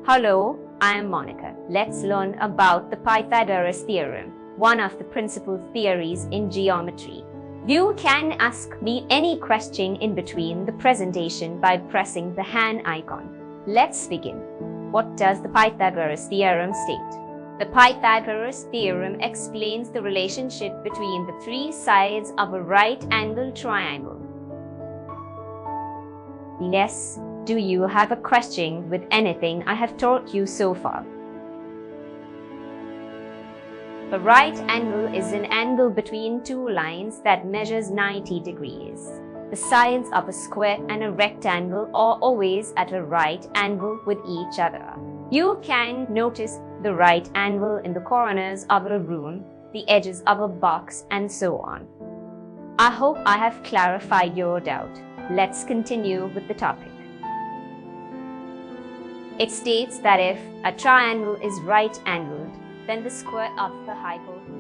Hello, I am Monica. Let's learn about the Pythagoras theorem, one of the principal theories in geometry. You can ask me any question in between the presentation by pressing the hand icon. Let's begin. What does the Pythagoras theorem state? The Pythagoras theorem explains the relationship between the three sides of a right-angled triangle. Yes, do you have a question with anything I have taught you so far? A right angle is an angle between two lines that measures 90 degrees. The sides of a square and a rectangle are always at a right angle with each other. You can notice the right angle in the corners of a room, the edges of a box, and so on. I hope I have clarified your doubt. Let's continue with the topic. It states that if a triangle is right-angled, then the square of the hypotenuse